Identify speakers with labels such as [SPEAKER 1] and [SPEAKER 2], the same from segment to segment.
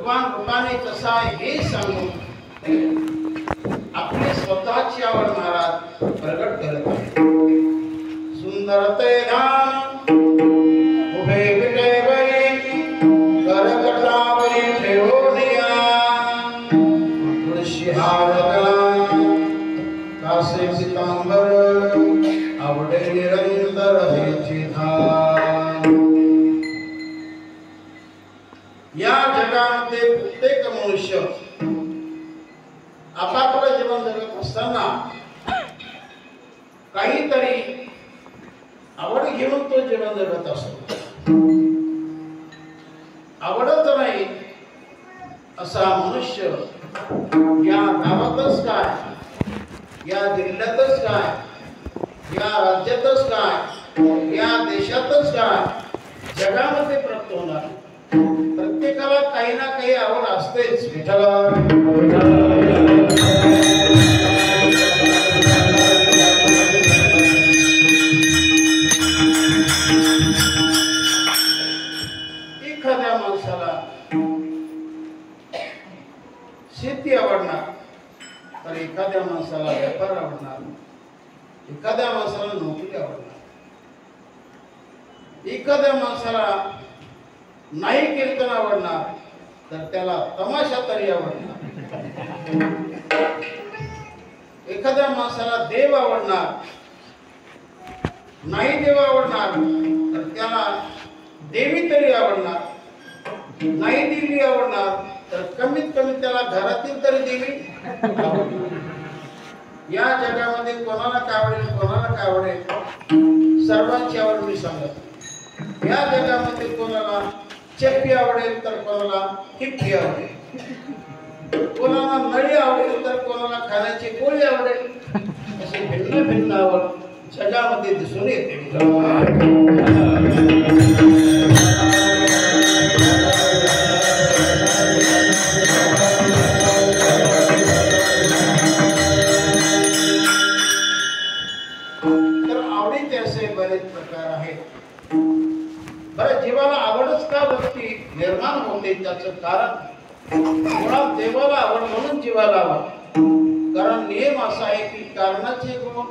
[SPEAKER 1] भगवान रूपाने कसा आहे हे सांगून आपली स्वतःची आवड महाराज प्रगट करत आहे. सुंदर ते धाम उभे विटेवरी करकटावरी ठेवूनिया तुळशी हार कासे पितांबर आवडे निरंतर हेची धाम. या जगामध्ये प्रत्येक मनुष्य आपापलं जीवन जगत असताना काहीतरी आवड घेऊन तो जीवन जगत असतो. आवडत नाही असा मनुष्य या गावातच काय, या जिल्ह्यातच काय, या राज्यातच काय, या देशातच काय, जगामध्ये प्राप्त होणार. प्रत्येकाला काही ना काही आवड असतेच. एखाद्या माणसाला शेती आवडणार तर एखाद्या माणसाला व्यापार आवडणार, एखाद्या माणसाला नोकरी आवडणार, एखाद्या माणसाला नाही कीर्तन आवडणार तर त्याला तमाशा तरी आवडणार, एखाद्या माणसाला देव आवडणार नाही देव आवडणार तर त्याला देवी तरी आवडणार, नाही देवी आवडणार तर कमीत कमी त्याला घरातील तरी देवी आवडणार. या जगामध्ये कोणाला काय आवडेल कोणाला काय आवडेल सर्वांची आवड मी सांगत. या जगामध्ये कोणाला चप्पी आवडेल तर कोणाला हिप्पी आवडेल, कोणाला नळी आवडेल तर कोणाला खाण्याची पोळी आवडेल. असे भिन्न भिन्न आवड जगामध्ये दिसून येते. तर आवडीचे असे बरेच प्रकार आहेत. बरं, जीवाला आवडच का व्यक्ती निर्माण होते त्याचं कारण मुळात देवाला आवड म्हणून जीवाला आवड. कारण नियम असा आहे की कारणाचे गुण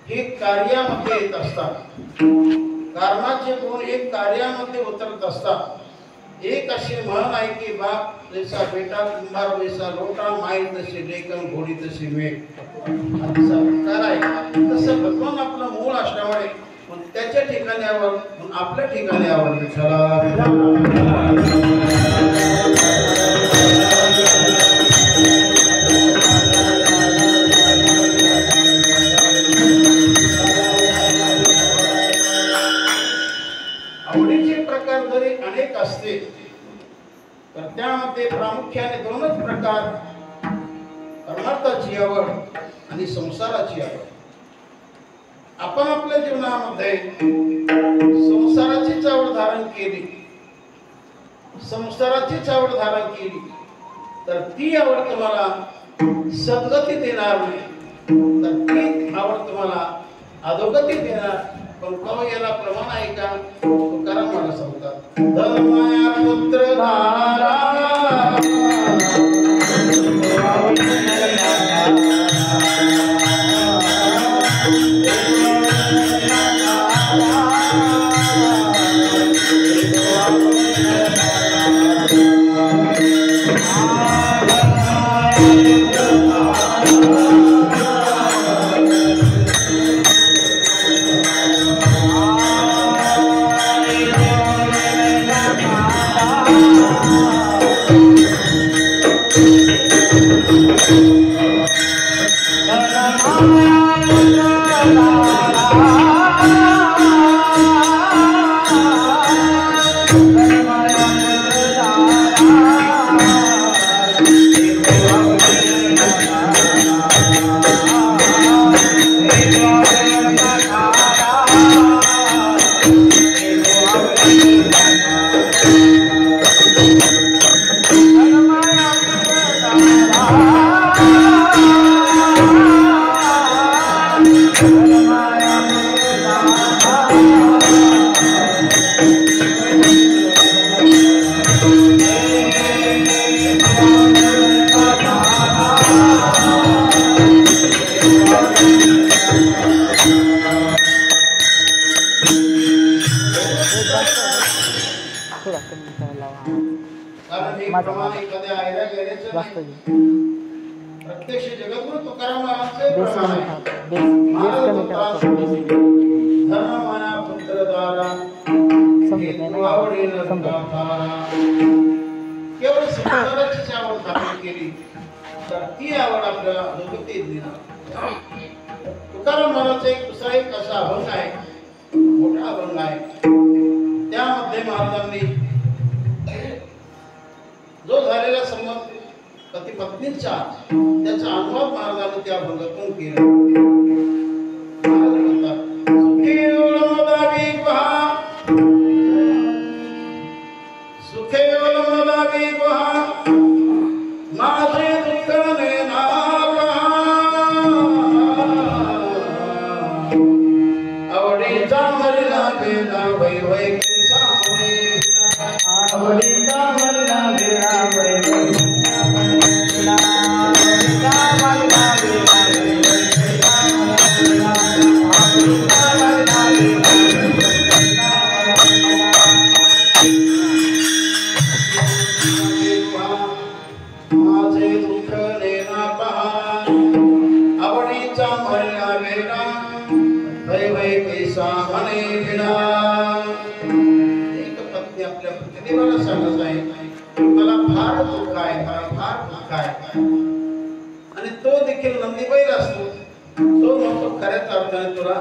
[SPEAKER 1] हे कार्यामध्ये येत असतात, कारणाचे गुण हे कार्यामध्ये उतरत असतात. एक अशी म्हण आहे की बाप जैसा बेटा कुंभार वैसा लोटा, माई तशी लेकन घोडी तशी मेघ. असा प्रकार आहे. तसं भगवान आपलं मूळ असल्यामुळे त्याच्या ठिकाणी आवड आपल्या ठिकाणी आवड. आवडीचे प्रकार जरी अनेक असते तर त्यामध्ये प्रामुख्याने दोनच प्रकार, परमार्थाची आवड आणि संसाराची आवड. आपण आपल्या जीवनामध्ये संसाराचीच आवड धारण केली, संसाराचीच आवड धारण केली तर ती आवड तुम्हाला सद्गती देणार नाही, तर ती आवड तुम्हाला अधोगती देणार. पण कवा याला प्रमाण आहे का? तुकाराम मला सांगतात, धर्माया पुत्र धारा
[SPEAKER 2] थोडा कमी करायला लावा.
[SPEAKER 1] कारण हे
[SPEAKER 2] माझा
[SPEAKER 1] प्रमाण एखाद्या आयला गेल्याचं
[SPEAKER 2] जास्त
[SPEAKER 1] नाही.
[SPEAKER 2] घे.
[SPEAKER 1] प्रत्यक्ष जगद्गुरु तुकाराम महाराजांचे
[SPEAKER 2] बेस
[SPEAKER 1] प्रमाण
[SPEAKER 2] कमी
[SPEAKER 1] आहे.
[SPEAKER 2] करा. बेस कमी करा थोडा.
[SPEAKER 1] धन माना पुत्र दारा
[SPEAKER 2] समजत नाही ना.
[SPEAKER 1] आवडील
[SPEAKER 2] समजत.
[SPEAKER 1] गाभारा. केवळ संसाराची आवड स्थापन केली तर ती आवड आपल्याला अनुभूतीत देणार. तुकाराम महाराजांचा एक दुसरा एक असा अभंग आहे, मोठा अभंग आहे. त्यामध्ये महाराजांनी जो झालेला संबंध पती पत्नीचा त्याचा अनुवाद महाराजांनी त्या अभंगातून केला. महाराज म्हणतात, सुखी ओळमदावी गुहा, सुखे ओळमदावी गुहा, माझे दुःख नेनावा, आवडीचा मरला बेला वै वै कैसा होई, आवडीचा मरला बेला वै वै कैसा मरला, आवडीचा मरला बेला वै वै कैसा मरला, आवडीचा मरला बेला वै वै कैसा मरला. माझे दुःख नेना पहा, आवडीचा मरला बेला वै वै कैसा म्हणे विना. एक पत्नी आपल्या पतिदेवाला सांगत आहे, मला फार दुःख आहे, मला फार दुःख आहे. आणि तो देखील नंदीबैल असतो. तो म्हणतो खऱ्याच अर्थाने तुला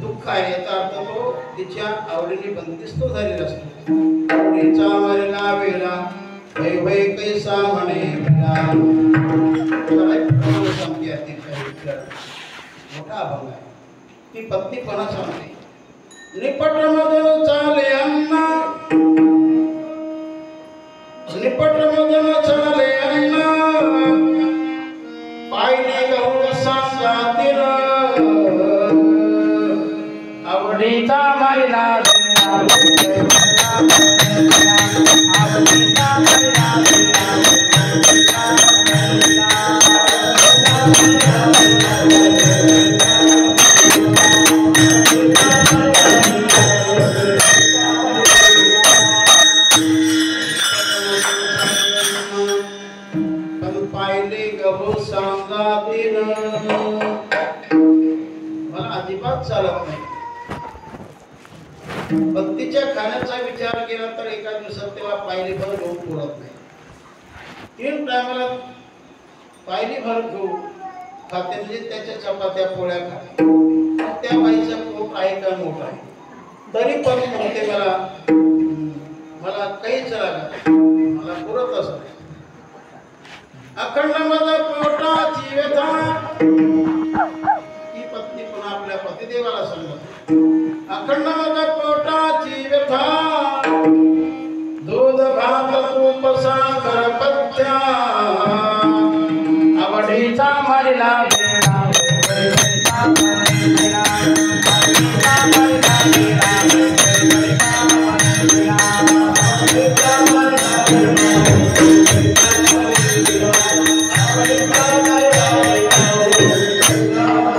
[SPEAKER 1] दुःख आहे, याचा अर्थ तो तिच्या आवडीने बंदिस्त झालेला असतो. आवडीचा मरला वेळा वै वै कैसा म्हणे विना. मोठा अभंग आहे. ती पत्नी कोणा सांगते, निपट मधून चाले अण्णा, निपट मधून चाले अण्णा, पायने गहू सांगातील, आवडीचा मरला आवडीचा पाहिले गहू सांगातील, मला अजिबात चालत नाही. पत्नीच्या खाण्याचा विचार केला तर एका दिवसात त्याला पायली भर गहू पुरत नाही. 3 टायमाला पायली भर गहू खाते म्हणजे त्याच्या चपात्या पोळ्या खाते. त्या बाईचा पोट आहे का मोठा आहे, तरी पण म्हणते मला काहीच लागत, मला पुरत असत. अखंड माझा पोटाची व्यथा, ही पत्नी पुन्हा आपल्या पतिदेवाला सांगत, अखंड माझा पोटाची व्यथा, दूध भात तूप साखर पथ्या, आवडीचा मरला वेळा वै वै कैसा मरला, आवडीचा मरला वेळा वै वै कैसा मरला, आवडीचा मरला वेळा वै वै कैसा मरला, आवडीचा मरला वेळा वै वै कैसा मरला.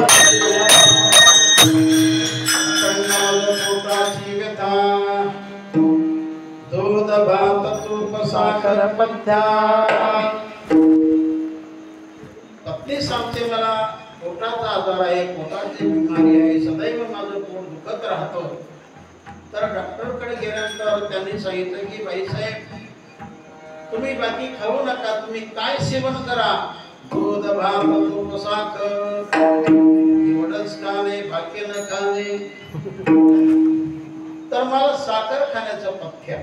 [SPEAKER 1] पोटाची व्यथा, दूध भात तूप साखर पथ्या. पत्नी सांगते मला पोटाचा आजार आहे, पोटाची बिमारी आहे, सदैव माझं पोट दुखत राहतं. तर डॉक्टरकडे गेल्यानंतर त्यांनी सांगितलं की बाईसाहेब तुम्ही बाकी खाऊ नका, तुम्ही काय सेवन करा, दूध भात तूप साखर, एवढंच खाणे बाकी न खाणे. तर मला साखर खाण्याचा पथ्य,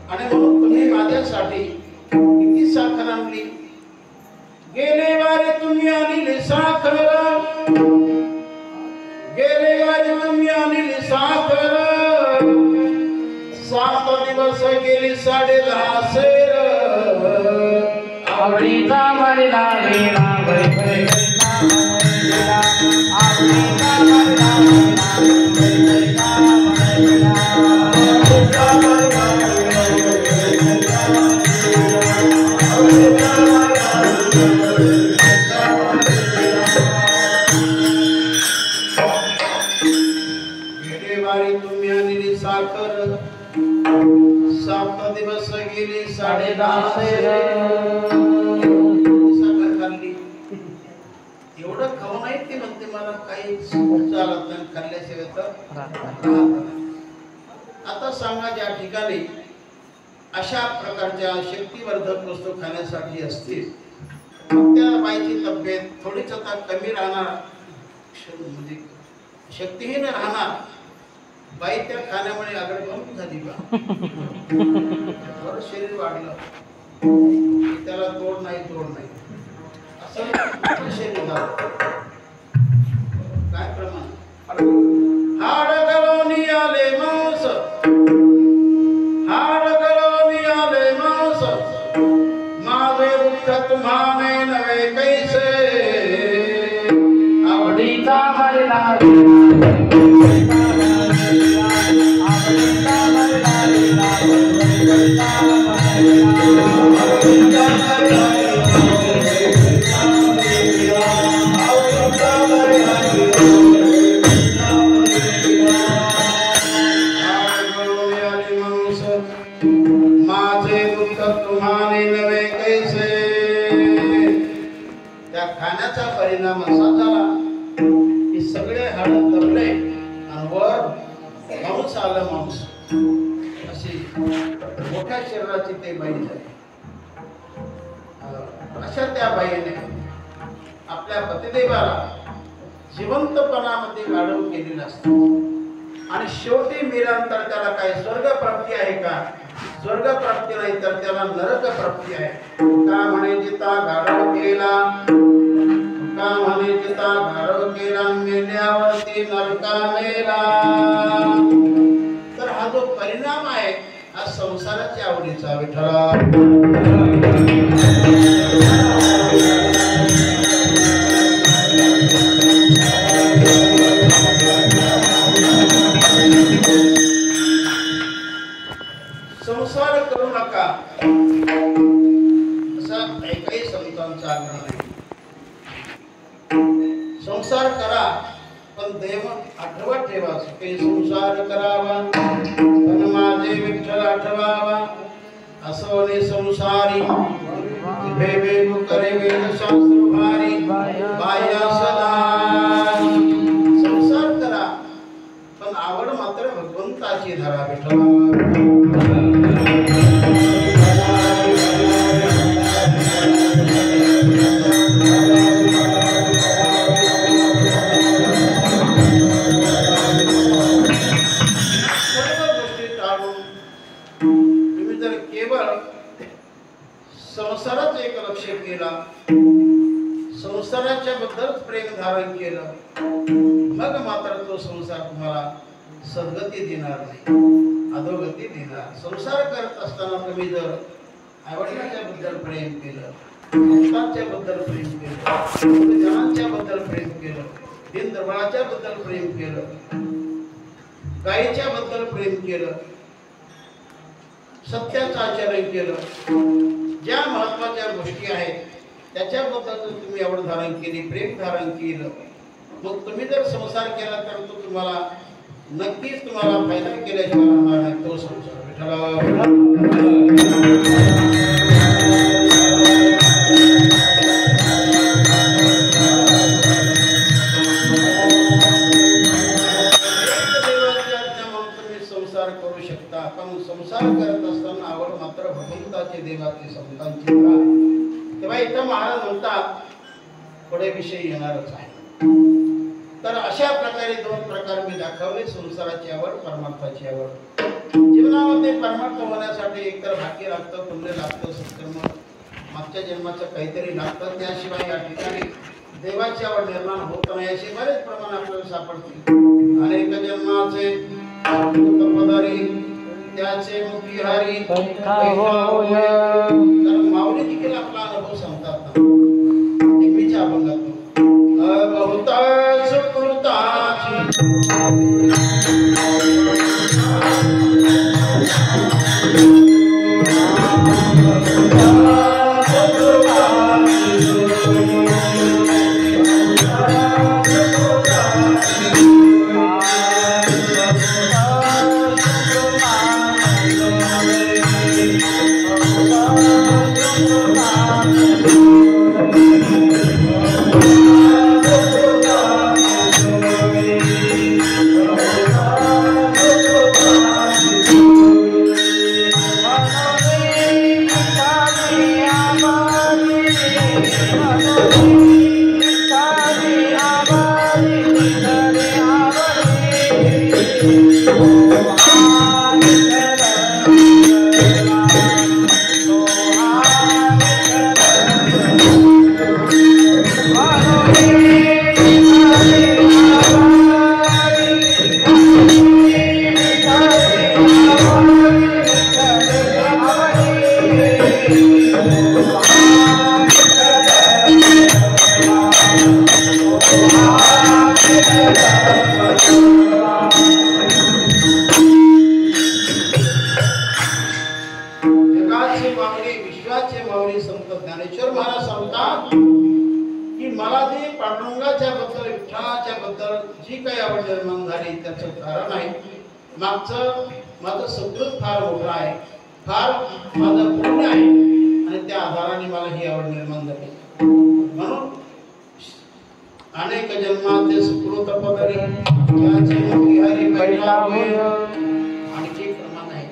[SPEAKER 1] आणि म्हणून तुम्ही माझ्यासाठी किती साखर आणली, गेले वारे तुम्ही आणली साखर, गेले वारे तुम्ही आणली साखर, 7 दिवस गेली 10.5 सेर, आवडीचा मरला वेळा वै वै कैसा मरला, आवडीचा मरला वेळा वै वै कैसा मरला, आवडीचा मरला वेळा वै वै कैसा मरला, आवडीचा मरला वेळा वै वै कैसा मरला. गेले वारी तुम्ही आणली साखर, 7 दिवस गेली
[SPEAKER 2] 10:30 सेर.
[SPEAKER 1] साखर खाल्ली. एवढं खाऊ नाही ती म्हणते मला काही चालत नाही खाल्ल्याशिवाय तर राहत नाही. आता सांगा ज्या ठिकाणी अशा प्रकारच्या शक्तिवर्धक वस्तू खाण्यासाठी असतील त्या बाईची तब्येत थोडीच आता कमी राहणार म्हणजे शक्तिहीन राहणार. बाई त्या खाण्यामुळे आगळ कमी झाली का बरं शरीर वाढलं त्याला तोड नाही असं शरीर झालं. काय प्रमाण हाड गळोनी आले मांस हाड गळोनी आले मांस माझे दुःख तुम्हाने नवे कैसे आवडीचा मरला माझे दुःख तुम्हाने नवे कैसे. त्या खाण्याचा परिणाम असा झाला की सगळे हाड दबले आणि वर मांस आलं मांस अशी मोठ्या शरीराची ते बाई झाली. अशा त्या बाईने आपल्या पतिदेवाला जिवंतपणामध्ये गाढव केलेलं असतं. आणि शेवटी मिरांतर त्याला काय स्वर्ग प्राप्ती आहे का? स्वर्ग प्राप्ती नाही तर त्याला नरक प्राप्ती आहे. का म्हणे जिता गाढव केला का म्हणे जिता गाढव केला मेल्यावरती नरका नेला. तर हा जो परिणाम आहे हा संसाराच्या आवडीचा विठ्ठला. संसार करू नका असा एकही संतांचा आग्रह नाही. संसार करा पण देव आठवत ठेवा. सुखे संसार करावा पण माझे विठ्ठल आठवावा. असोने संसारी बेबेगु करे वेद शास्त्र भारी बाया सदा. संसार करा पण आवड मात्र भगवंताची धरा विठ्ठला. संसाराच एक लक्ष केला संसाराच्या बद्दल प्रेम धारण केलं मग मात्र तो संसार तुम्हाला सद्गती देणार नाही अधोगती देणार. संसार करत असताना तुम्ही जर आईवडिलांच्या बद्दल प्रेम केलं संतांच्या बद्दल प्रेम केलं जनांच्या बद्दल प्रेम केलं दिन दरबाराच्या बद्दल प्रेम केलं गायीच्या बद्दल प्रेम केलं सत्याचं आचरण केलं ज्या महत्वाच्या गोष्टी आहेत त्याच्याबद्दल तुम्ही आवड धारण केली प्रेम धारण केलं मग तुम्ही जर संसार केला तर तो तुम्हाला नक्कीच तुम्हाला फायदा केल्याशिवाय राहणार नाही. तो संसार विठ्ठला. संसार करू शकता पण संसार करत असताना आवड मात्र भगवंताची देवाची संतांची करा. तेव्हा इथं महाराज म्हणतात पुढे विषय येणारच आहे. तर अशा प्रकारे दोन प्रकार मी दाखवले संसाराची आवड परमार्थाची आवड. जीवनामध्ये परमार्थ होण्यासाठी एकतर भाग्य लागतं पुण्य लागतं सत्कर्म मागच्या जन्माचं काहीतरी लागतं. त्याशिवाय या ठिकाणी देवाची आवड निर्माण होत नाही असे बरेच प्रमाण आपल्याला सापडतील. अनेक जन्माचे पदारी त्याचे मुखिहारी तर माऊली देखील आपला अनुभव सांगतात नेहमीच्या अभंगातून बहुता सुकृताची विठाचे माऊली विश्वाचे माऊली संत ज्ञानेश्वर महाराज सांगतात की मला जी पांडुरंगाच्या बद्दल विठ्ठलाच्या बद्दल जी काही आवड निर्माण झाली त्याचं कारण आहे माझं सुकृत फार मोठं आहे, फार माझं पुण्य आहे आणि त्या आधाराने मला ही आवड निर्माण झाली. म्हणून अनेक जन्माचे सुकृत पदरी त्याचे मुखी हरी बैठा होय. आणखी प्रमाण आहे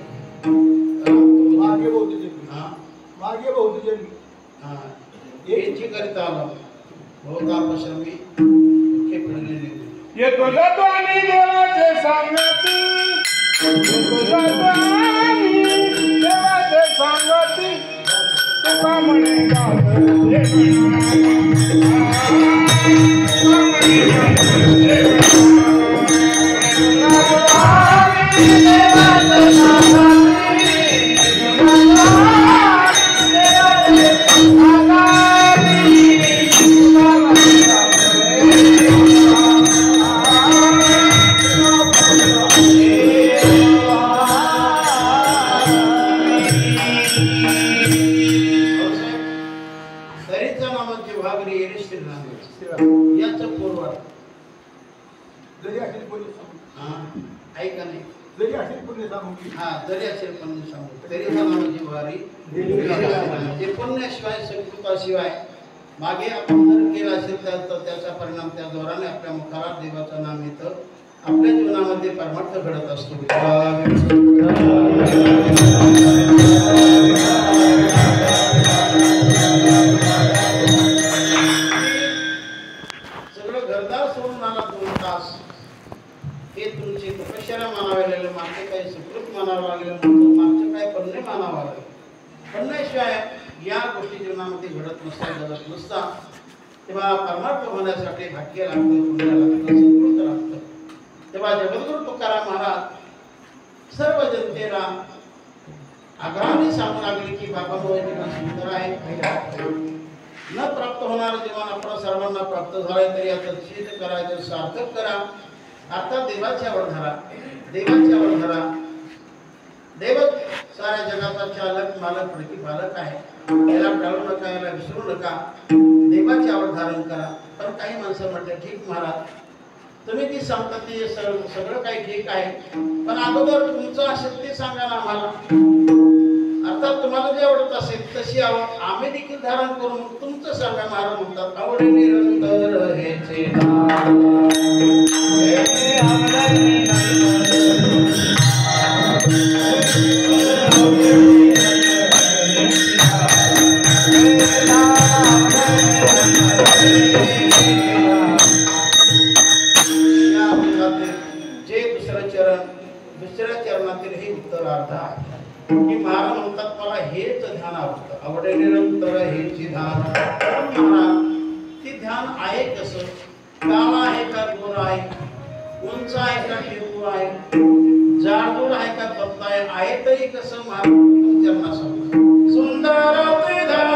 [SPEAKER 3] मागे बहुती जन्मी
[SPEAKER 1] याची करिता आला बहुता पश्रमी दुःखे पडलेले
[SPEAKER 4] येतो जातो आणि देवाचे सांगती, येतो जातो आणि देवाचे सांगती, तुका म्हणे
[SPEAKER 1] शिवाय मागे आपण जर केला असेल तर त्याचा परिणाम त्या जोराने आपल्या मुखाला देवाचं नाम येतं, आपल्या जीवनामध्ये परमार्थ घडत असतो. सगळं घरदार सोडून आला 2 तास हे तुमची तपश्चर्या मानावेलेलं मागचे काही सुकृत मानावं लागेल, मागचे काही पुण्य मानावं लागेल. पुण्याशिवाय या गोष्टी जीवनामध्ये घडत नसतात, जगत नसतात. तेव्हा परमार्थ होण्यासाठी भाग्य लागतं, पुण्य लागतं, सुकृत लागतं. तेव्हा जगद्गुरु तुकाराम महाराज सर्व जनतेला आग्रहाने सांगू लागले की बाबांनो जीवन सुंदर आहे, न प्राप्त होणारं जीवन आपण सर्वांना प्राप्त झालंय तरी आता सिद्ध करायचं, सार्थक करा. अर्थात देवाची आवड धरा, देवाची आवड धरा. देवच साऱ्या जगाचा चालक मालक प्रतिपालक आहे, याला टाळू नका, याला विसरू नका. देवाची आवड धारण करा. पण काही माणसं म्हटलं ठीक महाराज तुम्ही ती सांगता ते सगळं काही ठीक आहे, पण अगोदर तुमचं असेल ते सांगा ना आम्हाला. अर्थात तुम्हाला जे आवडत असेल तशी आवड आम्ही देखील धारण करू, मग तुमचं सांगा. महाराज म्हणतात आवडे निरंतर हेचे दुसऱ्या चरणातील हे उत्तरार्ध आहे की महाराज म्हणतात मला हेच ध्यान आवडतं, आवडे निरंतर हेच ध्यान. महाराज ती ध्यान आहे कसं, काळा आहे का गोरा आहे, उंच आहे का टेकूर आहे, जाडजूड आहे का पत्ता आहे तरी कसं महाराज तुमच्या चरणासमोर सुंदर ते ध्यान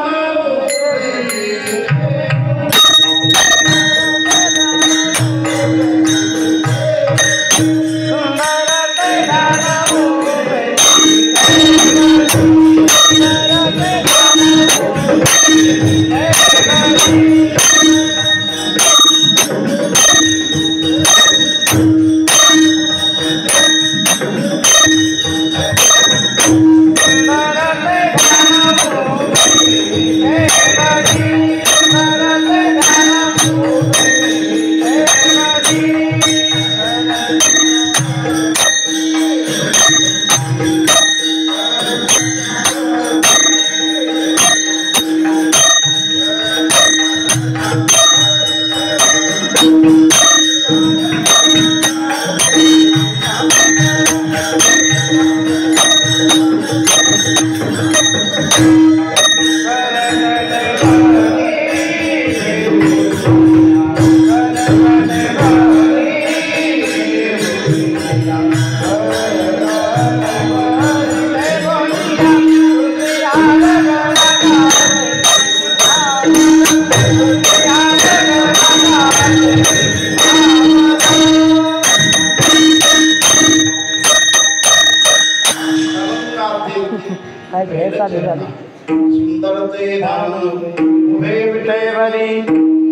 [SPEAKER 2] काय घ्यायला चालू झालं
[SPEAKER 1] सुंदर ते धाम उभे विठेवरी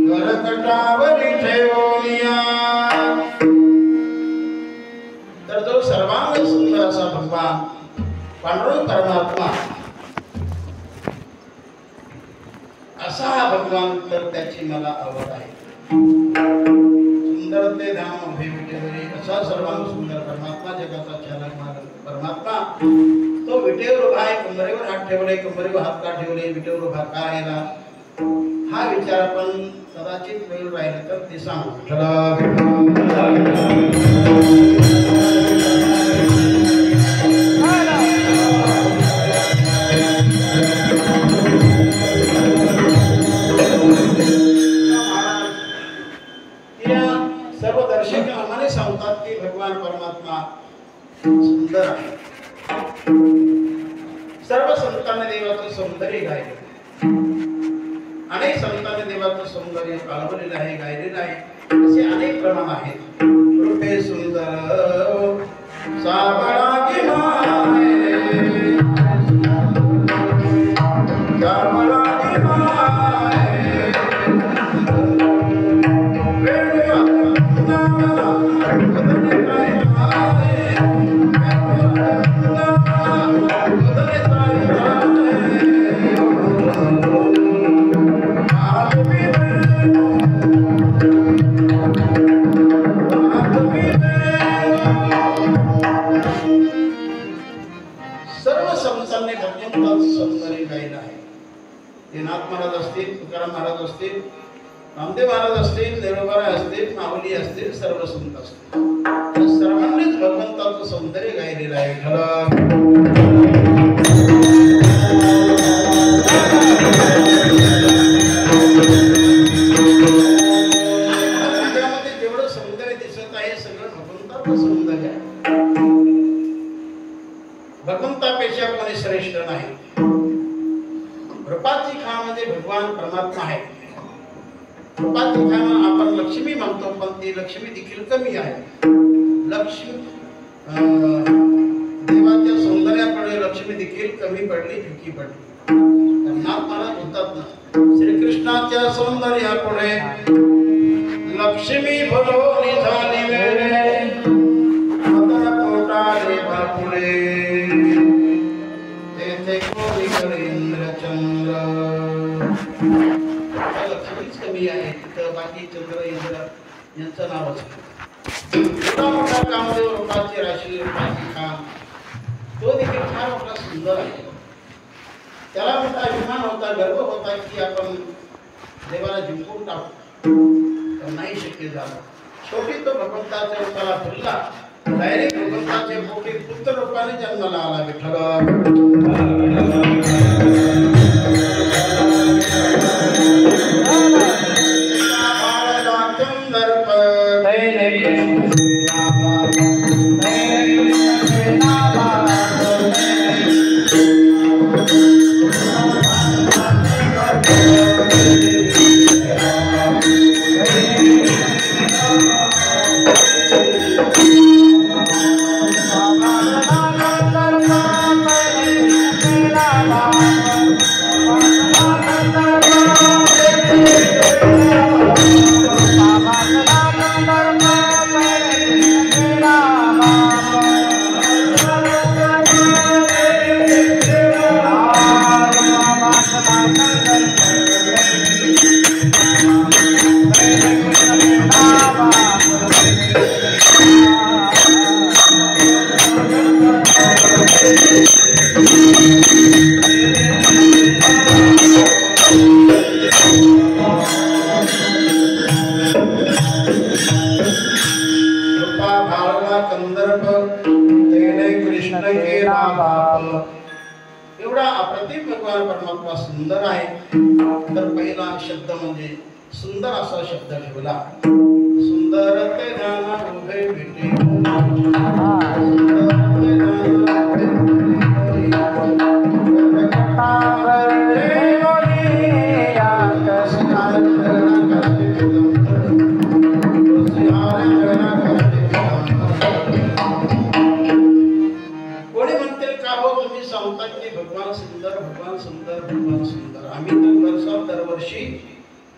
[SPEAKER 1] करकटावरी ठेवलिया. तर जो सर्वांग सुंदर असा भगवान पांडुरंग परमात्मा असा हा भगवान, तर त्याची मला आवड आहे. सुंदर ते धाम उभे विठेवरी असा सर्वांग सुंदर परमात्मा, जगाचा चालक मालक परमात्मा, तो विटेवर उभा आहे, कंबरेवर हात ठेवले, कंबरेवर हात का ठेवले, विटेवर उभा का राहिला, हा विचार आपण कदाचित वेळ राहिला तर ते सांगू. सर्व दर्शक आम्हाला सांगतात की भगवान परमात्मा सुंदर आहे. सर्व संतांनी देवाचं सौंदर्य गायले, अनेक संतांनी देवाचं सौंदर्य कालवलेलं आहे, गायलेलं आहे. असे अनेक प्रमाण आहेत. रूपे सुंदर सावळा की माय, सावळा की माय, नाथ महाराज असतील, तुकाराम महाराज असतील, रामदेव महाराज असतील, देवबारा असतील, माऊली असतील, सर्व संत असतील, सर्वांनीच भगवंताचं सौंदर्य गायलेलं आहे. त्यामध्ये जेवढं सौंदर्य दिसत आहे सगळं भगवंताचं सौंदर्य आहे. भगवंतापेक्षा कोणी श्रेष्ठ नाही. रूपाची खामध्ये भगवान परमात्मा आहे. रूपाची खान आपण लक्ष्मी म्हणतो, पण ती लक्ष्मी देखील कमी आहे. लक्ष्मी देवाच्या सौंदर्यापुढे लक्ष्मी देखील कमी पडली, फिकी पडली. नाथ महाराज होतात ना, श्रीकृष्णाच्या सौंदर्यापुढे लक्ष्मी भरोनी झाली वेळे, मदन पोटाले बापुडे, तेथे कोणी इंद्रचंद्र. लक्ष्मीच कमी आहे, तिथं बाकी चंद्र इंद्र यांचं नावच आहे. एवढा मोठा कामदेव रूपाची राशी, रूपाची खान, तो देखील फार मोठा सुंदर आहे. त्याला मोठा अभिमान होता, गर्व होता की आपण देवाला जिंकून टाकू, पण नाही शक्य झालं. शेवटी तो भगवंताच्या रूपाला फिरला, डायरेक्ट भगवंताचे पोटी पुत्र रूपाने जन्माला आला. एवढा अप्रतिम भगवान परमात्मा सुंदर आहे. तर पहिला शब्द म्हणजे सुंदर असा शब्द ठेवला. सुंदर ते ध्यान उभे विटे, कोणी म्हणतील का हो तुम्ही सांगता की भगवान सुंदर, भगवान सुंदर, भगवान सुंदर. आम्ही तर दरवर्षी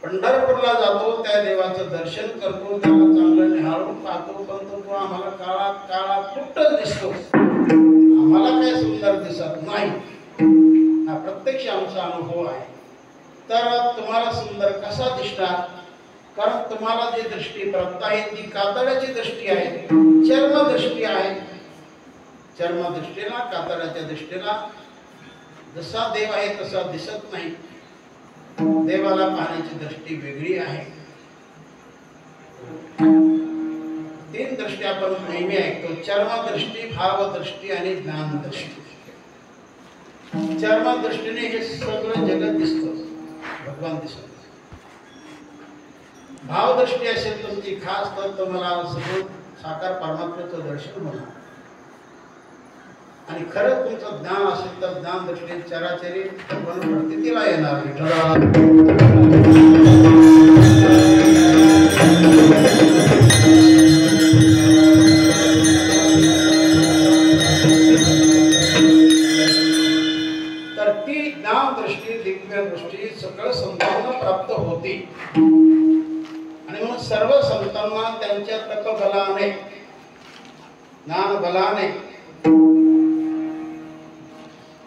[SPEAKER 1] पंढरपूरला जातो, त्या देवाचं दर्शन करतो, त्याला चांगलं निहाळून पाहतो, पण तो आम्हाला काळा कुठं दिसतो. आम्हाला काय सुंदर दिसत नाही. हा प्रत्यक्ष आमचा अनुभव आहे. तर तुम्हाला सुंदर कसा दिसणार? कारण तुम्हाला जी दृष्टी प्राप्त आहे ती कातड्याची दृष्टी आहे, चर्मदृष्टी आहे. चर्मदृष्टीला, कातड्याच्या दृष्टीला जसा देव आहे तसा दिसत नाही. देवाला पाहण्याची दृष्टी वेगळी आहे. 3 दृष्टी आपण नेहमी ऐकतो: चर्मदृष्टी, भावदृष्टी आणि ज्ञानदृष्टी. चर्मदृष्टीने हे सगळं जगत दिसतं, भगवान दिसत. भावदृष्टी असेल तुमची खास तर तुम्हाला सगळं साकार परमात्म्याचं दर्शन होणार. आणि खरं तुमचं ज्ञान असेल तर ज्ञान दृष्टी चराचरी भगवान प्रतीला येणार. तर ती ज्ञान दृष्टी, दिव्य दृष्टी सगळं संतांना प्राप्त होती. आणि म्हणून सर्व संतांना त्यांच्या तपबलाने, ज्ञान बलाने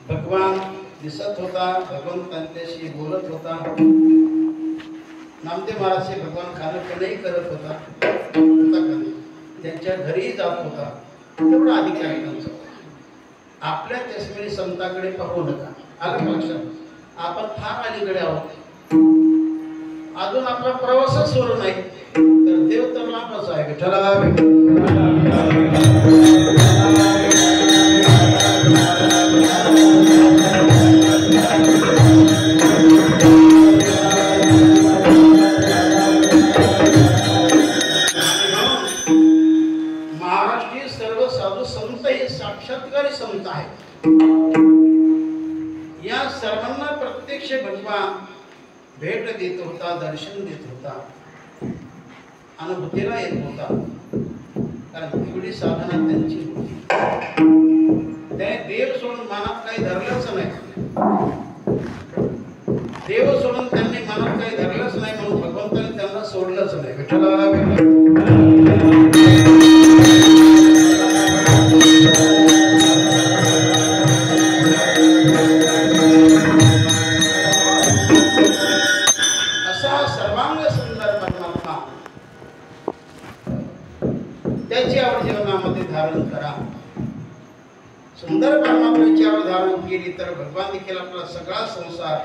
[SPEAKER 1] भगवान दिसत होता, भगवान त्यांच्याशी बोलत होता. नामदेव महाराज भगवान खाणंपिणंही करत होता, त्यांच्या घरीही जात होता. तेवढा अधिकार आहे त्यांचा. आपल्या चष्मेने संतांकडे पाहू नका. आलं लक्षात? आपण फार अलीकडे आहोत, अजून आपला प्रवासच सुरू नाही, तर देव तर लांबच आहे. विठ्ठला महाराष्ट्रीय सर्व साधू संत हे साक्षात्कारी संत आहेत. या सर्वांना प्रत्यक्ष भगवान भेट देत होता, दर्शन देत होता, अनुभूतीला येत होता. कारण एवढी साधना त्यांची होती. त्याने देव सोडून मनात काही धरलंच नाही. देव सोडून त्यांनी मनात काही धरलंच नाही, म्हणून भगवंताने त्यांना सोडलंच नाही. असा सर्वांग सुंदर परमात्मा त्याची आवड जीवनामध्ये धारण करा. सुंदर परमात्म्याची आवड धारण केली तर भगवान देखील आपला सगळा संसार,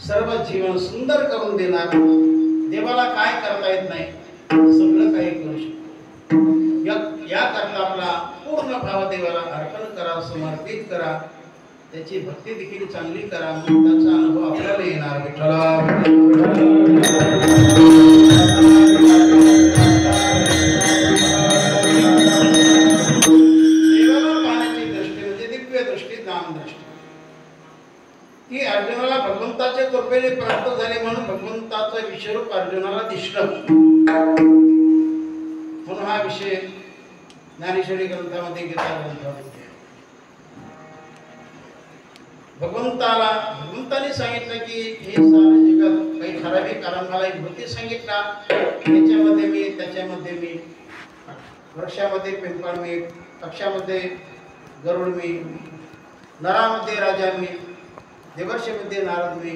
[SPEAKER 1] सर्व जीवन सुंदर करून देणार. देवाला काय करता येत नाही, सगळं काही करू शकतो. याकरता आपला पूर्ण भाव देवाला अर्पण करा, समर्पित करा. त्याची भक्ती देखील चांगली करा, मग त्याचा अनुभव आपल्याला येणार. देवाला पाहण्याची दृष्टी म्हणजे दिव्य दृष्टी, ज्ञान दृष्टी. ती अर्जुनाला भगवंताच्या कृपेने प्राप्त झाली, म्हणून भगवंताचं विश्वरूप अर्जुनाला दिसलं. म्हणून हा विषय ज्ञानेश्वरी ग्रंथामध्ये, गीता ग्रंथामध्ये भगवंताने सांगितलं की हे सारं जगात काही ठराविक कारण मला एक भूती सांगितला, याच्यामध्ये मी, त्याच्यामध्ये मी, वृक्षामध्ये पिंपळ मी, पक्षामध्ये गरुड मी, नरामध्ये राजा मी, देवर्षीमध्ये नारद मी,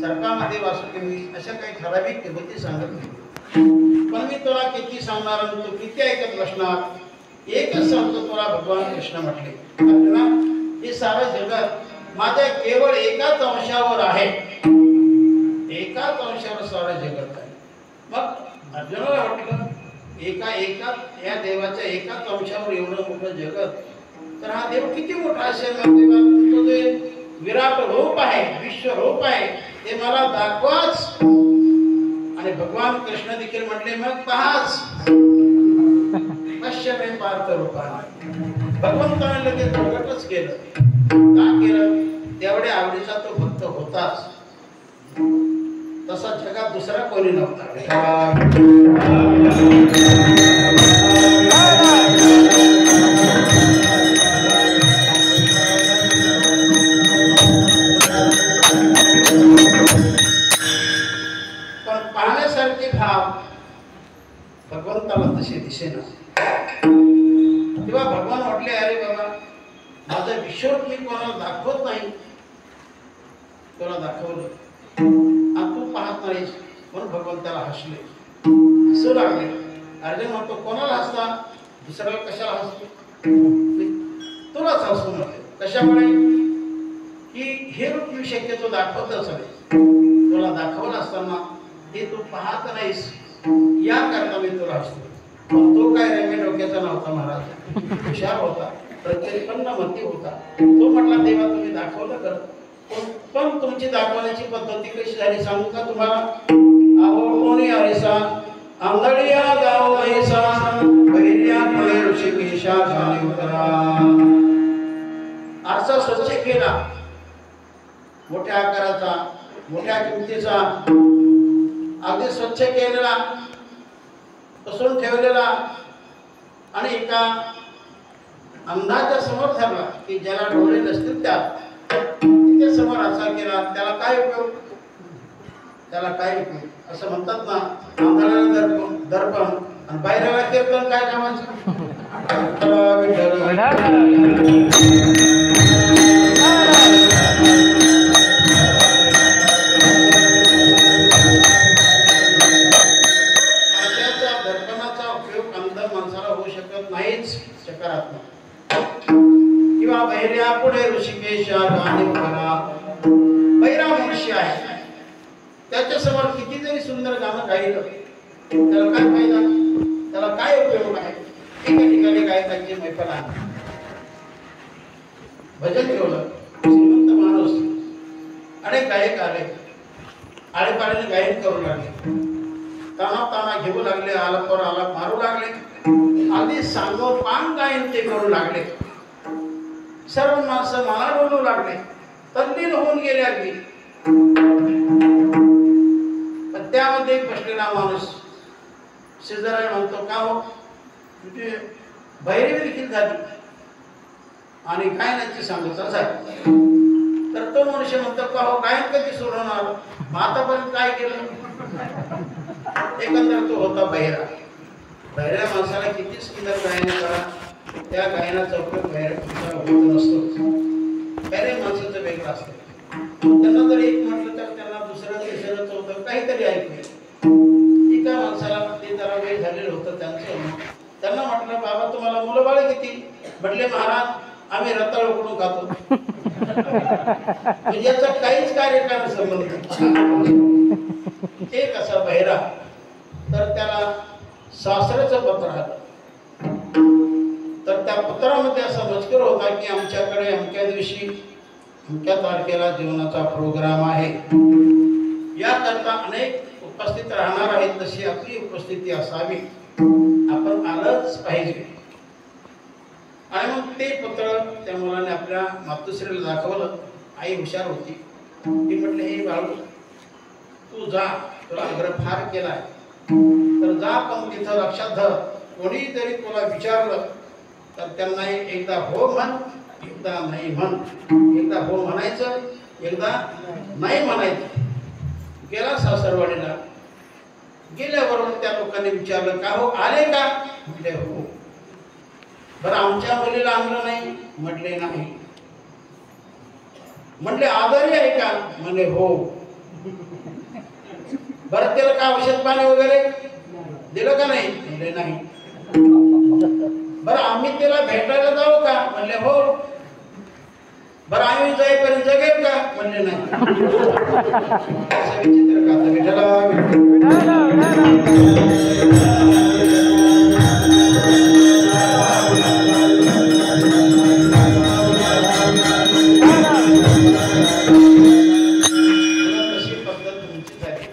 [SPEAKER 1] सर्पामध्ये वासुकी मी, अशा काही ठराविक भूती सांगत नाही. पण मी तुला किती सांगणार, तू किती ऐकत बसणार? एकच सांगतो तुला, भगवान कृष्ण म्हटले, अर्जुना हे सारं जगत माझ्या केवळ एकाच अंशावर आहे. एकाच अंशावर सारं जगत आहे. मग अर्जुनाला वाटलं एका या देवाच्या एकाच अंशावर एवढं मोठं जगत, तर हा देव किती मोठा असेल. तुमचं जे विराट रूप आहे, विश्वरूप आहे, ते मला दाखवाच. आणि भगवान कृष्ण देखील म्हटले मग पहाच, पश्य मे पार्थ रूपाने. भगवंताने लगेच प्रगटच केलं. का केलं? तेवढ्या आवडीचा तो भक्त होताच. तसा जगात दुसरा कोणी नव्हता. दिसेना. तेव्हा भगवान म्हटले, अरे बाबा, माझं विश्व मी कोणाला दाखवत नाही, तुला दाखवलं, आता तू पाहत नाहीस. म्हणून भगवान त्याला हसले, हसू लागले. अर्जुन म्हणतो, कोणाला हसता, दुसऱ्याला कशाला हसतो? तुलाच हसू म्हटले. कशामुळे? की हे रूप मी शक्यतो दाखवतच नाही, तुला दाखवलं असताना ते तू पाहत नाहीस, याकरता मी तुला हसतो. पण तो काय रेल्वे डोक्याचा नव्हता महाराज, हुशार होता, प्रत्येकपन्न मती होता. तो म्हटला, देवा तुम्ही दाखवलं कर, पण तुमची दाखवण्याची पद्धती कशी झाली सांगू का तुम्हाला? अहो कोणी आरिसा आंधळिया गाव ऐसा बहिर्या पुणे ऋषिकेशा झाली उतरा. आरसा स्वच्छ केला, मोठ्या आकाराचा, मोठ्या किमतीचा, अगदी स्वच्छ केलेला, पसरून ठेवलेला, आणि एका अंधाच्या समोर ठरला की ज्याला डोळे नसतील त्या समोर आरसा केला. त्याला काय उपयोग? त्याला काय उपयोग? असं म्हणतात ना, अंधाराला दर्पण आणि बाहेरला कीर्तन, काय कामाचं? दर्पणाचा उपयोग अंध माणसाला होऊ शकत नाहीच सकारात्मक. किंवा बहिर्या पुढे ऋषिकेशा गाणी करा. बहिरा मनुष्य आहे, त्याच्या समोर किती जरी सुंदर गाणं गायलं त्याला काय फायदा? त्याला काय उपयोग आहे? एका ठिकाणी गायकांची मैफल आहे, भजन ठेवलं, श्रीमंत माणूस, अनेक गायक आले, आळेपाळीने गायन करू लागले, ताना घेऊ लागले, आलापावर आलाप मारू लागले, अगदी सांगोपांग गायन ते करू लागले. सर्व माणसं मला बोलू लागले, तल्लीन होऊन गेले अगदी. पण त्यामध्ये एक बसलेला माणूस शेजारी म्हणतो, का हो तुझी बहिरी देखील झाली आणि गायनाची सांगता झाली. तर तो मनुष्य म्हणतो, का हो गायन कधी सोडवणार, मग आतापर्यंत काय केलं? एकंदर तो होता बहिरा. बहिऱ्या माणसाला किती सुंदर गायन करा, त्या गायनाचा उपयोग बहिऱ्या होत नसतो. बहिऱ्या माणसाचं वेगळं असतं. त्यांना जर एक म्हटलं तर त्यांना दुसरं तिसरं चौथं काहीतरी ऐकलं. एका माणसाला ते जरा वेळ झालेलं होतं त्यांचं. त्यांना म्हटलं, बाबा तुम्हाला मुलं बाळ किती? म्हटले, महाराज आम्ही रताळ उकडून खातो. म्हणजे याचा काहीच कार्यक्रम संबंध. एक असा बहिरा, तर त्याला सासऱ्याचं पत्र आलं. तर त्या पत्रामध्ये असा मजकूर होता की आमच्याकडे अमक्या दिवशी अमक्या तारखेला जेवणाचा प्रोग्राम आहे, याकरता अनेक उपस्थित राहणार आहेत, तशी आपली उपस्थिती असावी, आपण आलंच पाहिजे. आणि मग ते पत्र त्या मुलाने आपल्या मातोश्रीला दाखवलं. आई हुशार होती, ती म्हटले, हे बाळू तू जा, तुला आग्रह फार केलाय तर जा, पण तिथं लक्षात धर, कोणीतरी तुला विचारलं तर त्यांना एकदा हो म्हण, एकदा नाही म्हण. एकदा हो म्हणायचं, एकदा नाही म्हणायचं. गेला सासरवाडीला. गेल्याबरोबर त्या लोकांनी विचारलं, का हो आले का? म्हटले हो. बरं आमच्या मुलीला आणलं नाही? म्हटले नाही. म्हटले आजारी आहे का? म्हणे हो. बरं त्याला का औषध पाणी वगैरे दिलं का नाही? म्हणले नाही. बरं आम्ही त्याला भेटायला जाऊ का? म्हणले हो. बरं आम्ही जाईपर्यंत जगेल का? म्हणले नाही. असं विचित्र का? तशी पद्धत तुमची झाली.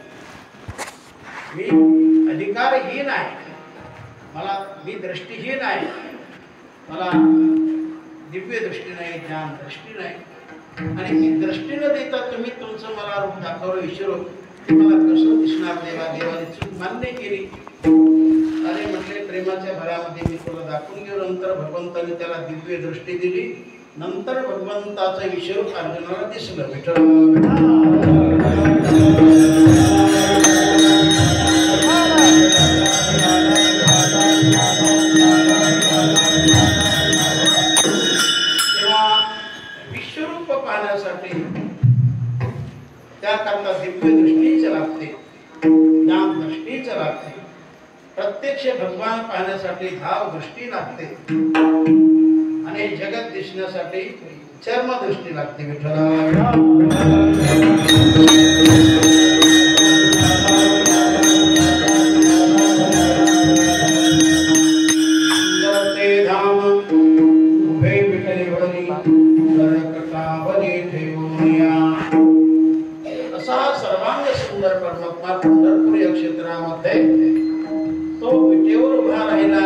[SPEAKER 1] मी अधिकारहीन आहे, मी दृष्टीहीन आहे, मला दिव्य दृष्टी नाही, ज्ञान दृष्टी नाही. आणि ती दृष्टी न देता तुम्ही तुमचं मला रूप दाखवलं विचारू, ते मला कसं दिसणार? देवाने चूक मान्य केली. अरे म्हटले, प्रेमाच्या भरामध्ये मी तुला दाखवून गेलो. नंतर भगवंताने त्याला दिव्य दृष्टी दिली. नंतर भगवंताचं विश्वरूप अर्जुनाला दिसलं. विठ्ठल करण्यासाठी त्याकरता दिव्य दृष्टीच लागते, ज्ञान दृष्टीच लागते, प्रत्यक्ष भगवान पाहण्यासाठी भाव दृष्टी लागते आणि जगत दिसण्यासाठी चर्म दृष्टी लागते. विठ्ठला परमात्मा पंढरपूर या क्षेत्रामध्ये तो विटेवर उभा राहिला.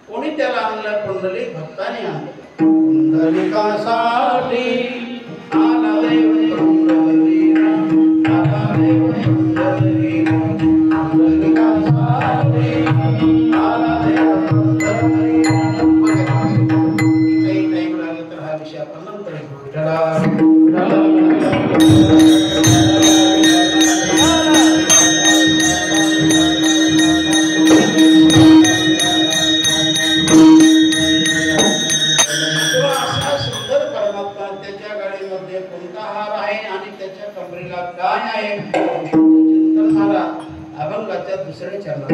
[SPEAKER 1] कोणी त्याला आणलं? पुंडलिक भक्ताने आणलं. पुंडलिकासाठी आला देव पुंडलिका, आला देव पुंडलिका, पुंडलिकासाठी आला देव पुंडलिका. काही टाइम लागला तर हा विषय आपण नंतर घेऊ. अभंगाच्या दुसऱ्या चरणात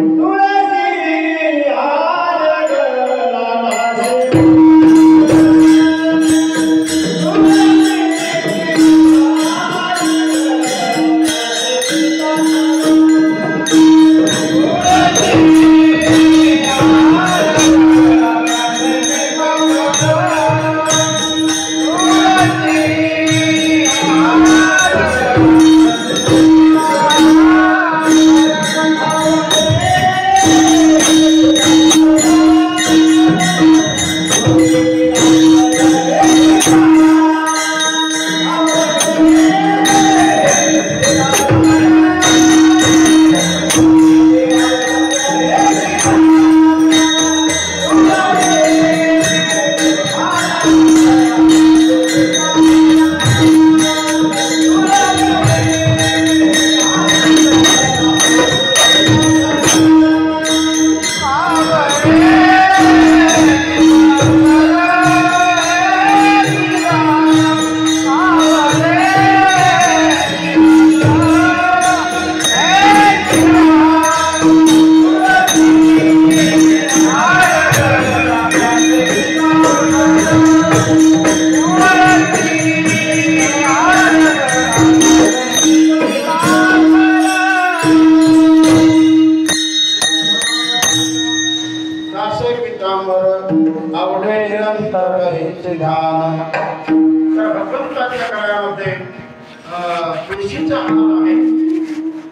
[SPEAKER 1] भगवंताच्या काळामध्ये तुळशीचा हार आहे.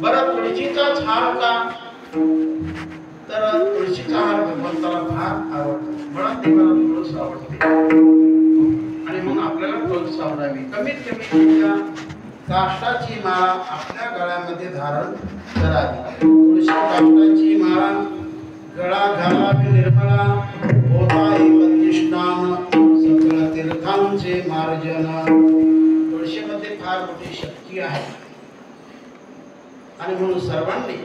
[SPEAKER 1] बरं, तुळशीचाच हार का? तर तुळशीचा हार भगवंताला फार आवडतो. मला देवाला तुळस आवडते आणि म्हणून आपल्याला तुळस आवडावी. कमीत कमी त्या काष्टाची माळा आपल्या गळ्यामध्ये धारण करावी. तुळशी काष्टाची माळा गळा घालावी निर्मळा, होताई प्रतिष्ठान सकळ तीर्थांचे मार्जन. तुळशीमध्ये फार मोठी शक्ती आहे आणि म्हणून सर्वांनी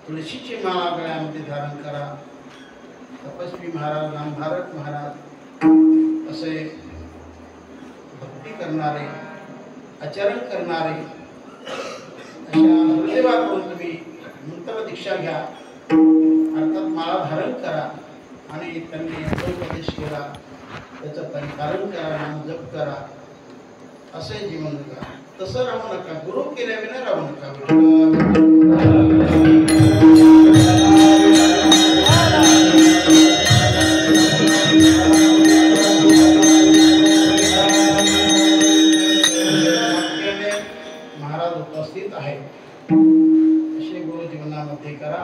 [SPEAKER 1] तुळशीची माळा गळ्यामध्ये धारण करा. तपस्वी महाराज, नामधारक महाराज असे भक्ती करणारे, आचरण करणारे अशा गुरुदेवाकडून तुम्ही मंत्र दीक्षा घ्या, अर्थात माळा धारण करा आणि त्यांनी उपदेश केला त्याचं परिपालन करा, नाम जप करा, असे जीवन जगा. तसं राहू नका, गुरु केल्याविना राहू नका. महाराज उपस्थित आहे असे गुरु जीवनामध्ये करा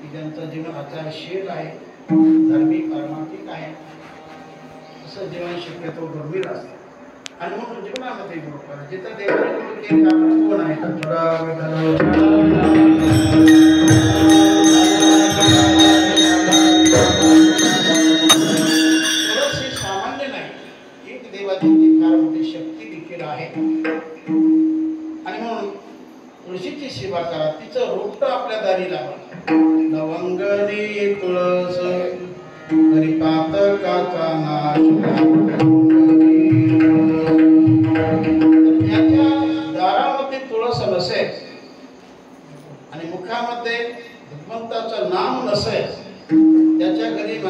[SPEAKER 1] की ज्यांचं जीवन आचारशील आहे, धार्मिक पारमार्थिक आहे, असं जीवन शक्यतो दुर्मिळ असतं. आणि म्हणून जीवनामध्ये गुरु करा. जिथं देवाने गुरु केले आपण कोण आहे तर सामान्य नाही, एक देवाची फार मोठी शक्ती देखील आहे. आणि म्हणून तुळशीची सेवा करा, तिचं रोपट आपल्या दारी लावा. लवंगनी तुळस हरिपातकाचा नाश,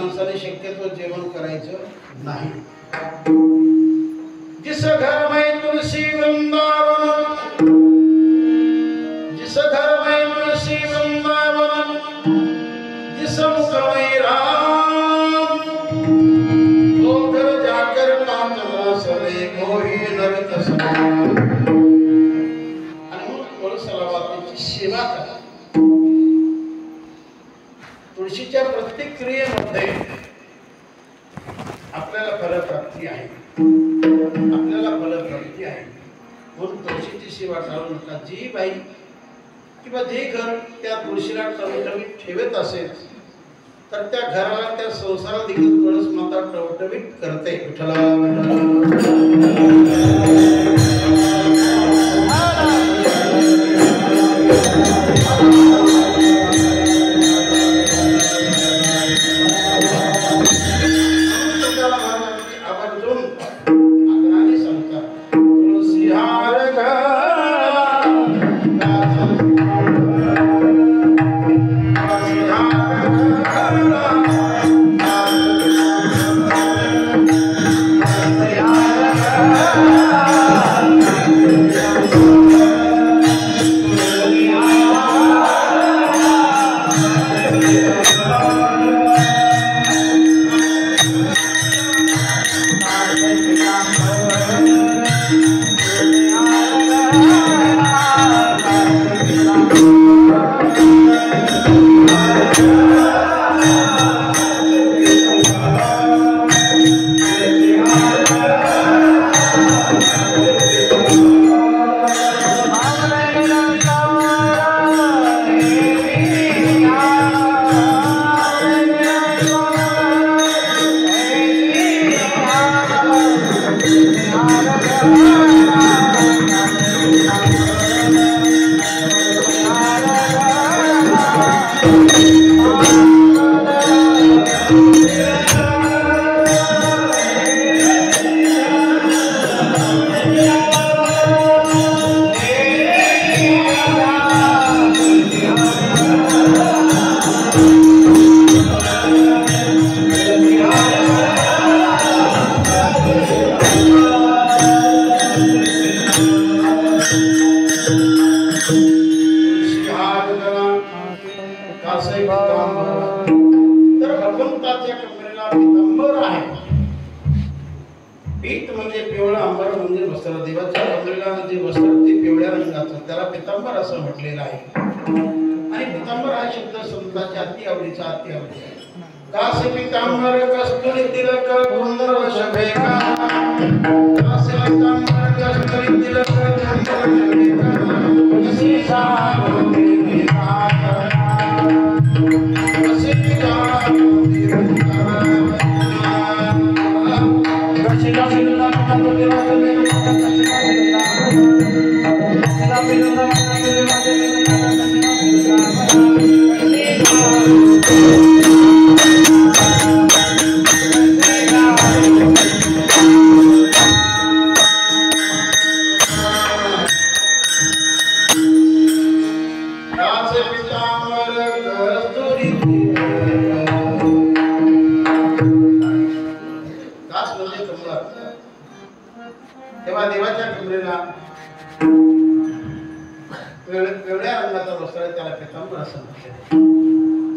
[SPEAKER 1] माणसाने शक्यतो जेवण करायचं नाही. जिस घर में तुलसी वृंदावन, जिस घर में तुलसी वृंदावन, जिस मुख में राम, वो घर जाकर कांच सले मोही नरक समान. आणि म्हणून सलावातीची सेवा करा. तुळशीच्या प्रत्येक क्रियेमध्ये आपल्याला फलप्राप्ती आहे, आपल्याला फलप्राप्ती आहे. म्हणून तुळशीची सेवा टाळू नका. जी बाई किंवा जे घर त्या तुळशीला टवटवीत ठेवत असेल तर त्या घराला, त्या संसाराला देखील तुळस माता टवटवीत करते. विठ्ठला तर भगवंताच्या कमरेला पितांबर आहे. पीत म्हणजे पिवळा, अंबर म्हणजे वस्त्र. देवाच्या कमरेला जे वस्त्र ते पिवळ्या रंगाचं, त्याला पितांबर असं म्हटलेलं आहे. आणि पितांबर हा शब्द संतांच्या अति आवडीचा, अति आवडीचा. कासे पितांबर कस्तुरी तिलक कुंदर शभेका, कासे पितांबर कस्तुरी तिलक कुंदर शभेका, कसी सागोरी विधाता, कसी जागोरी विधाता, कसी लाबिलुला कुंदर तेव्हा देवाच्या कमरेला वेगळ्या रंगाचा वस्त्र आहे, त्याला पितांबर असं म्हणतात.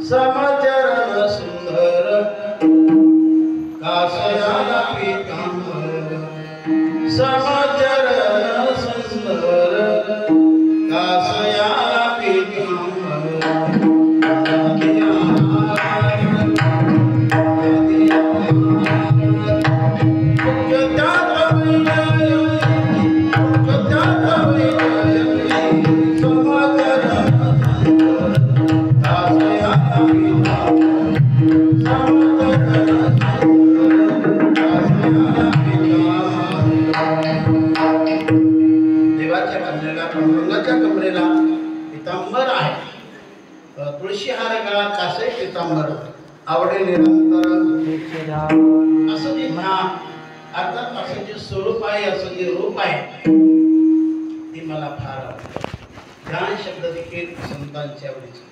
[SPEAKER 1] समाचरण सुंदर कासयाला पितांबर, समाचरण सुंदर कासयाला पितांबर, देवाच्या कमरेला, पांडुरंगाच्या कमरेला पितांबर आहे. तुळशी हार गळा, कासे पितांबर, आवडे निरंतर असं जे नाम, अर्थात असं जे स्वरूप आहे, असं जे रूप आहे ते मला फार आवडतं. ध्यान शब्द देखील संतांच्या आवडीचा.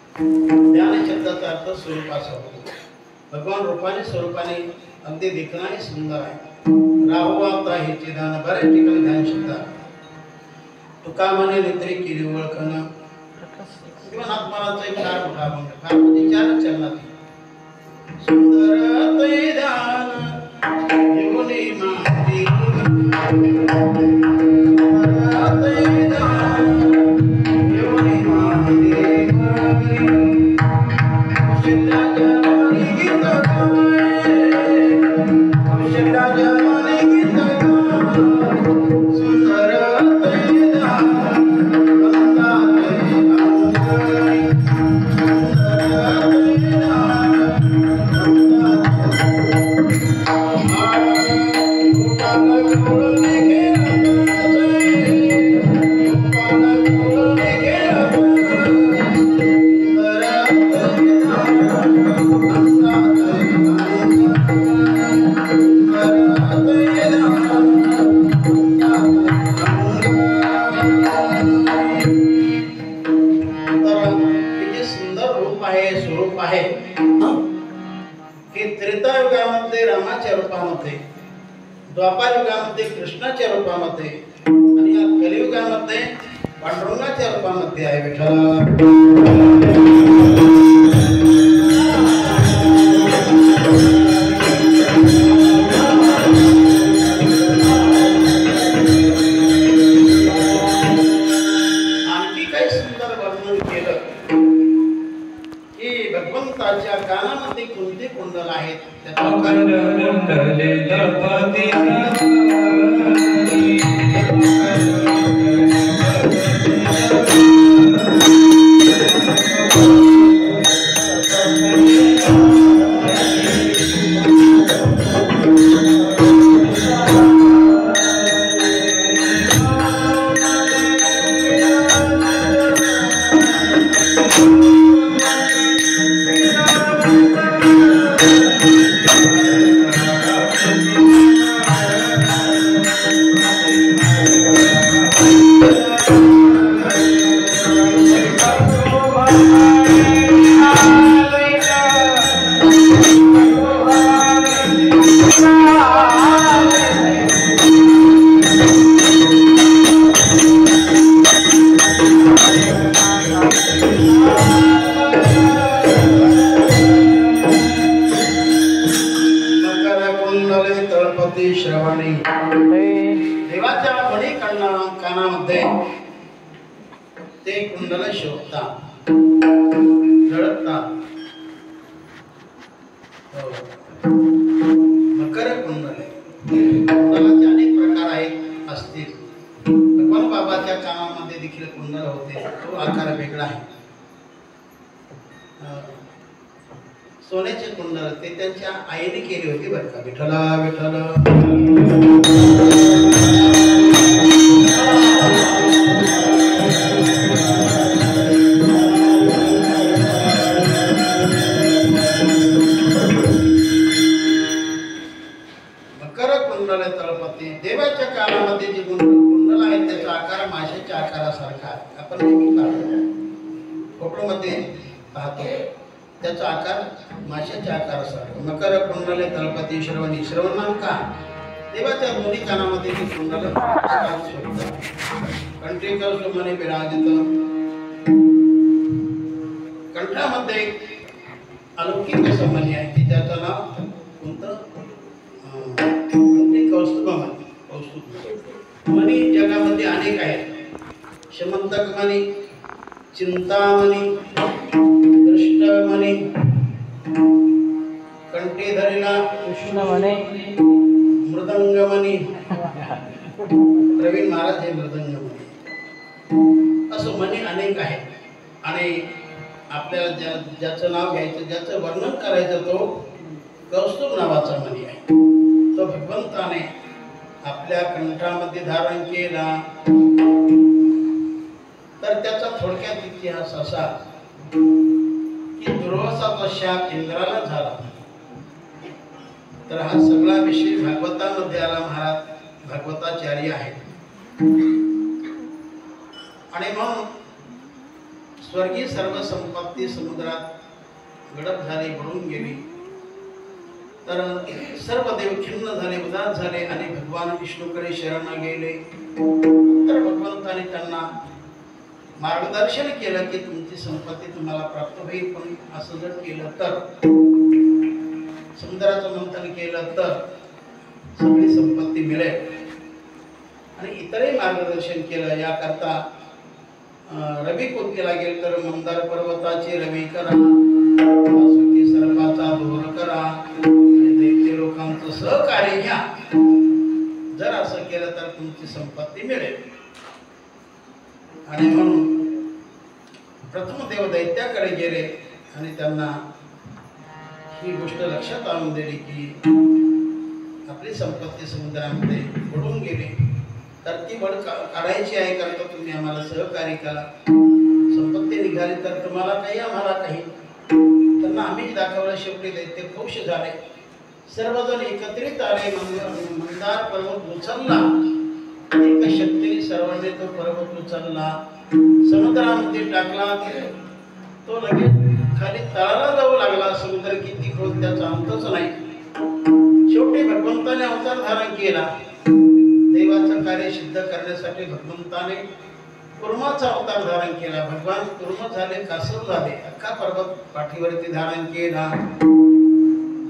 [SPEAKER 1] ध्यान शब्दाचा अर्थ स्वरूप असा होतो. भगवान रूपाने स्वरूपाने अगदी देखणारे सुंदर आहे. राहू आता हे चिदान बऱ्याच ठिकाणी ध्यान शिकतात. तुका म्हणे नेत्री केली ओळखण किंवा नाथमानाचा एक चार मोठा अभंग फार म्हणजे चार चरणात सुंदर ते ध्यान येऊनी माती द्वापार युगामध्ये कृष्णाच्या रूपामध्ये आणि या कलियुगामध्ये पांडुरंगाच्या रूपामध्ये आहे. आणखी काही सुंदर वर्णन केलं की भगवंताच्या कानामध्ये कोणते कुंडल आहेत देवाच्या मणी कानामध्ये ते कुंडल शोभतात झळकतात. मकर कुंडले कुंडलाचे अनेक प्रकार आहेत असतील. भगवान बाबाच्या कानामध्ये देखील कुंडल होते. तो आकार वेगळा आहे. सोन्याचे कुंडल ते त्यांच्या आईने केली होती बरं का. विठ्ठला विठ्ठल देवाच्या कानामध्ये जे कुंडल आहेत त्याचा आकार माशाच्या आकारासारखा आपण नेहमी पाहतो फोटोमध्ये पाहतो. त्याचा आकार माशाच्या आकारासारखा. मकर कुंडले तळपती श्रवणी श्रवण का देवाच्या दोन्ही कानामध्ये जे कुंडल कंठेकर सुमने विराजित. कंठामध्ये अलौकिक असं मणी आहे की त्याचं नाव कोणतं मणी. जगामध्ये अनेक आहेत. शमंतक मणी, चिंतामणी, दृष्टमणी, कंठी धरेला
[SPEAKER 2] कृष्णमणी,
[SPEAKER 1] मृदंगमणी. प्रवीण महाराज हे मृदंगमणी. असं मणी अनेक आहेत. आणि आपल्याला ज्याचं नाव घ्यायचं ज्याचं वर्णन करायचं तो कौस्तुभ नावाचा मणी आहे. तो भगवंताने आपल्या कंठामध्ये धारण केला. तर त्याचा थोडक्यात इतिहास असा की दुर्वासाचा शाप इंद्राला झाला. तर हा सगळा विषय भागवतामध्ये आला. महाराज भागवताचार्य आहेत. आणि मग स्वर्गीय सर्व संपत्ती समुद्रात गडप झाली, बुडून गेली. तर सर्व देव खिन्न झाले, उदास झाले आणि भगवान विष्णूकडे शरण गेले. तर भगवंताने त्यांना मार्गदर्शन केलं की तुमची संपत्ती तुम्हाला प्राप्त होईल, पण असं जर केलं तर, समुद्राचं मंथन केलं तर सगळी संपत्ती मिळेल. आणि इतरही मार्गदर्शन केलं. याकरता रवी कोणतीला गेल तर मंदार पर्वताची रवी करा, वासुकी सर्पाचा दोर करा आणि दैत्य लोकांचं सहकार्य घ्या. जर असं केलं तर तुमची संपत्ती मिळेल. आणि म्हणून प्रथम देव दैत्याकडे गेले आणि त्यांना ही गोष्ट लक्षात आणून दिली की आपली संपत्ती समुद्रामध्ये बुडून गेली, तर ती बळ काढायची आहे. करता तुम्ही आम्हाला सहकार्य करा. संपत्ती निघाली तर तुम्हाला काही आम्हाला काही. त्यांना आम्हीच दाखवलं. शेवटी दैत्य खुश झाले. सर्वजण एकत्रित आले. मंदार पर्वत उचलला. एक शक्तीने सर्वांनी तो पर्वत उचलला, समुद्रामध्ये टाकला. तो लगेच खाली तळाला जाऊ लागला. समुद्र किती खोल त्याचा अंतच नाही. शेवटी भगवंताने अवतार धारण केला. देवाचं कार्य सिद्ध करण्यासाठी भगवंताने कुर्माचा अवतार धारण केला. भगवान कुर्म झाले, कासव झाले. अख्खा पर्वत पाठीवरती धारण केला.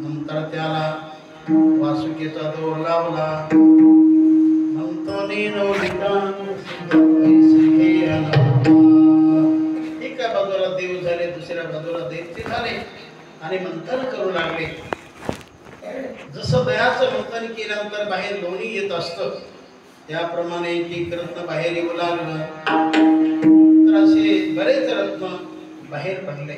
[SPEAKER 1] नंतर त्याला वासुकीचा दोर लावला. एका बाजूला देव झाले, दुसऱ्या बाजूला दैत्य झाले आणि मंथन करू लागले. जसं दयाचं मंथन केल्यानंतर बाहेर लोणी येत असतं, त्याप्रमाणे एक रत्न बाहेर येऊ लागलं. तर असे बरेच रत्न बाहेर पडले.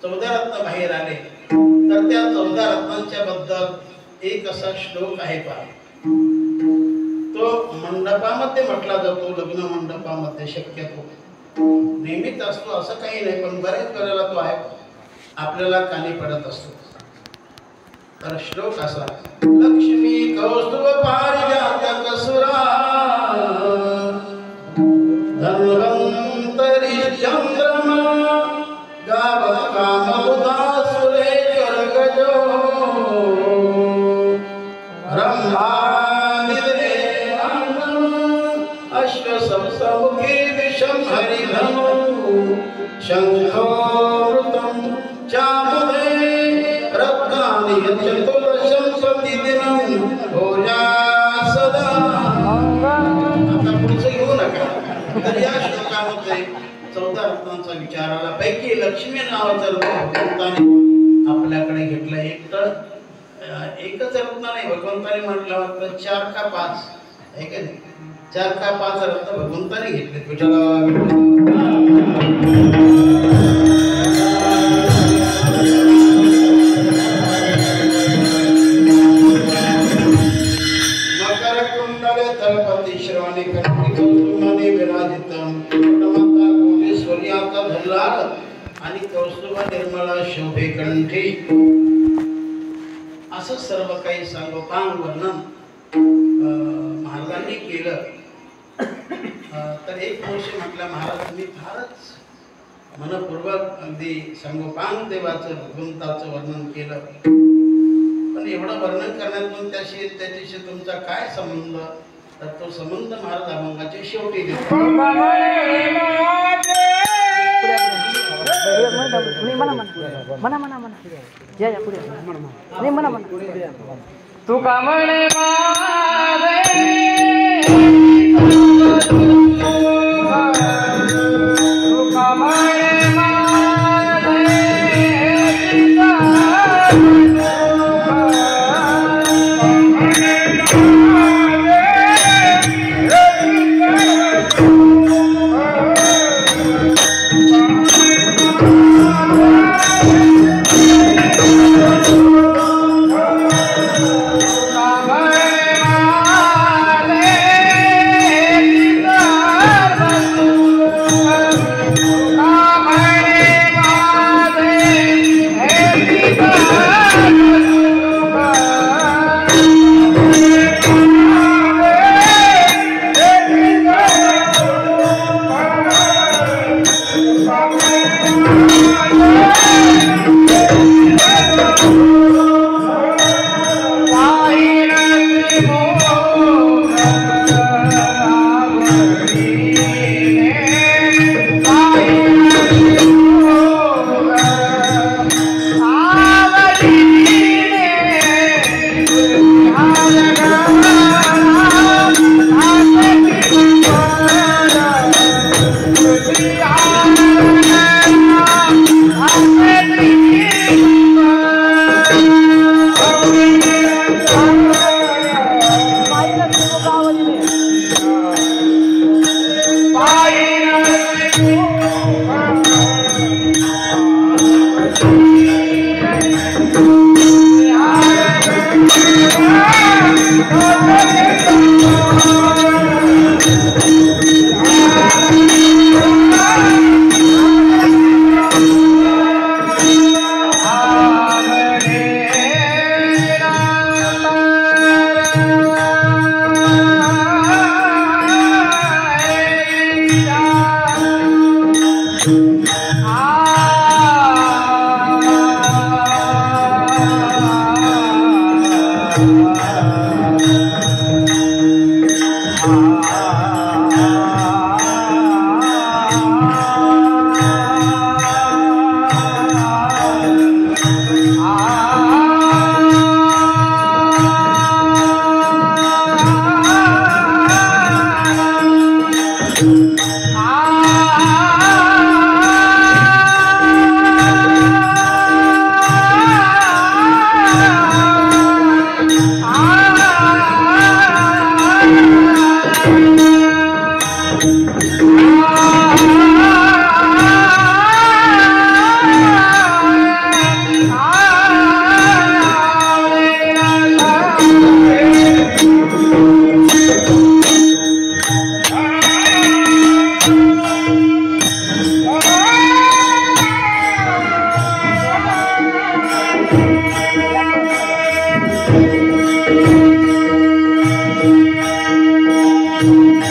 [SPEAKER 1] 14 रत्न बाहेर आले. तर त्या 14 रत्नांच्या बद्दल एक असा श्लोक आहे पहा. तो मंडपामध्ये म्हटला जातो, लग्न मंडपामध्ये शक्यतो. नेहमीच असतो असं काही नाही, पण बऱ्याच वेळेला तो आहे आपल्याला कानी पडत असतो. तर श्लोक असा. लक्ष्मी कौस्तुभ पारिजात कसुरा धन्वंतरी चंद्रमा गाव कामबुधा सुरेश्वर गजो ब्रह्मानिदे अश्वसमुखी विषम हरिधनु शंखोरुतम चामुदे रत्नानि चतुर्दशं प्रतिदिनं भोजा सदा. आता पुढचं घेऊ नका. तर या श्लोकामध्ये 14 रत्नांचा विचार आला. पैकी लक्ष्मी नावाचं भगवंताने आपल्याकडे घेतलं. एकच रत्न नाही, भगवंताने म्हटलं होतं 4 का 5 आहे का नाही. 4 का 5 रत्न भगवंताने घेतले. मकर कुंडले तलपती श्रवणी कंठी कौस्तुभाने विराजितम कुटुंबाचा कोटेश्वर्याचा धल्लार आणि कौस्तुभ निर्मला शोभे कंठी. असं सर्व काही सांगोपांग वर्णन महाराजांनी केलं. तर एक वर्षी म्हटलं, महाराज मी फारच मनपूर्वक अगदी सांगोपांग देवाचं भगवंताचं वर्णन केलं, पण एवढं वर्णन करण्यातून त्याच्याशी तुमचा काय संबंध? तर तो संबंध महाराज अभंगाच्या शेवटी देतो.
[SPEAKER 4] तुका म्हणे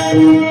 [SPEAKER 3] आवडी